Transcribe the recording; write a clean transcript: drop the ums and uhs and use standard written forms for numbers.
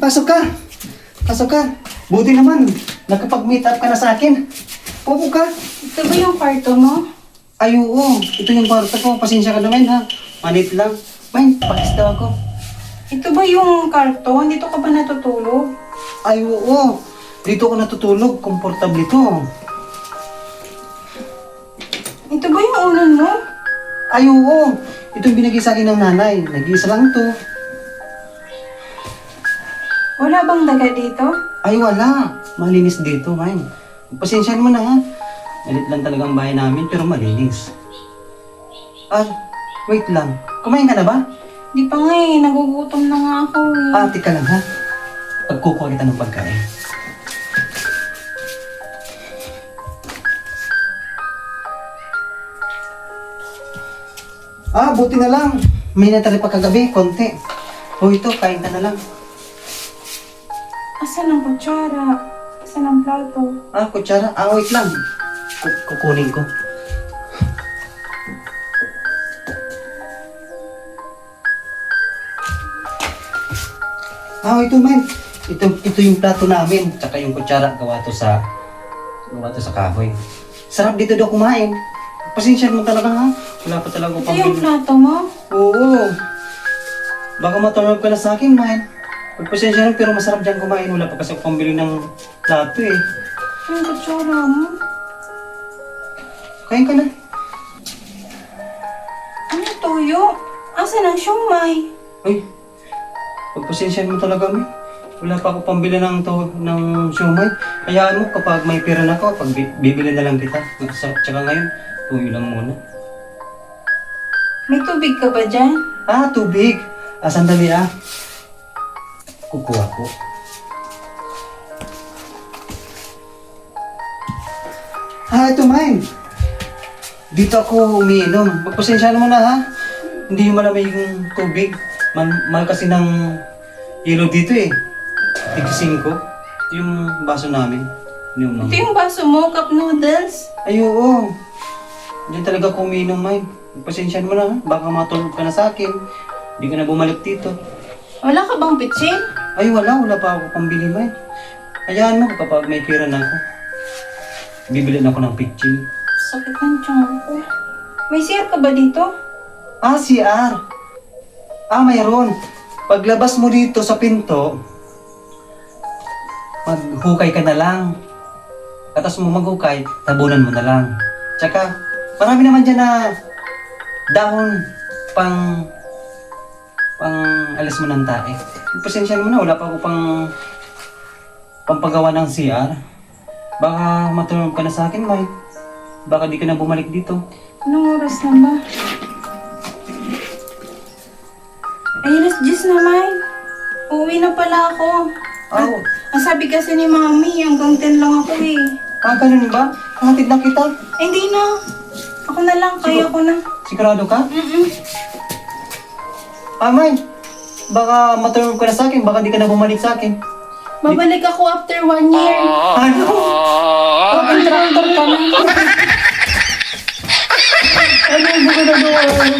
pasok ka. Pasok ka. Buti naman, nakapag-meet up ka na sa akin. Upo ka. Ito ba yung kwarto mo? Ay, oo. Ito yung kwarto ko. Pasensya ka naman, ha. Manit lang. May, pakis daw ako. Ito ba yung karton? Dito ka ba natutulog? Ay, oo. Dito ko natutulog. Komportable to. Ito ba yung unan mo? Ay, oo. Ito yung binigay sa akin ng nanay. Nag-iisa lang to. Wala bang daga dito? Ay, wala. Malinis dito, man. Pasensya mo na, ha. Malit lang talaga ang bahay namin, pero malinis. Ah, wait lang. Kumain ka na ba? Di pa nga eh. Nagugutom na nga ako eh. Ah, tika lang, ha. Pagkukuha kita ng pagkain. Ah, buti na lang. May natali pa kagabi, konti. O ito, kain ka na lang. Asan ang kutsara? Asan ang plato? Ah, kutsara. Ah, wait lang. Kukunin ko. Ah, ito man. Ito yung plato namin. Tsaka yung kutsara, gawa to sa kahoy. Sarap dito daw kumain. Pasensya mo talaga, ha. Wala pa talaga Ito yung plato mo? Oo. Baka matulog ka na sa akin, man. Pagpasensya lang, pero masarap dyan kumain. Wala pa kasi ako pambili ng plato, eh. Ito yung kutsara mo? Kain ka na. Ano tuyo? Asan ang siomay? Ay, pagpasensya mo talaga, man. Wala pa ako pambili ng siomay. Hayaan mo, kapag may pera na ako, bibili na lang kita. Tsaka ngayon, tuyo lang muna. May tubig ka ba dyan? Ah, tubig. Ah, sandali, ah. Kukuha ko. Ah, ito, man. Dito ako umiinom. Magpasensya mo na, ha. Hindi yung malamig yung tubig. Mahal kasi ng ilaw dito, eh. Tig-5. Yung baso namin. Yung Ito yung baso mo, cup noodles. Ay, oo. Diyan talaga ako umiinom, man. Magpasensya mo na, ha. Baka matulog ka na sa akin. Hindi ka na bumalik dito. Wala ka bang pitsin? Ay, wala pa ako pambili, man. Hayaan mo kapag may pera na ako. Bibili na ako ng pitchin. Sakit ng tiyan ko. May CR ka ba dito? Ah, CR. Ah, mayroon. Paglabas mo dito sa pinto, maghukay ka na lang. Katas mo maghukay, tabunan mo na lang. Tsaka, marami naman dyan na dahon pang alis mo ng tae. Pasensya mo na, wala pa ako pampagawa ng CR. Baka matulog ka na sa akin, Mike. Baka di ka na bumalik dito. Anong oras na ba? Ay, alas 10 naman. Uuwi na pala ako. Oh. Ang sabi kasi ni Mami, hanggang 10 lang ako eh. Ah, ganun ba? Hatid na kita. Ay, hindi na. Ako na lang, kaya ko na. Sigurado ka? Ah, Mike. Baka matulog ka na sa akin. Baka di ka na bumalik sa akin. Babalik ako after 1 year. Ano? Pag-contractor ka na. Ano yung buka na doon?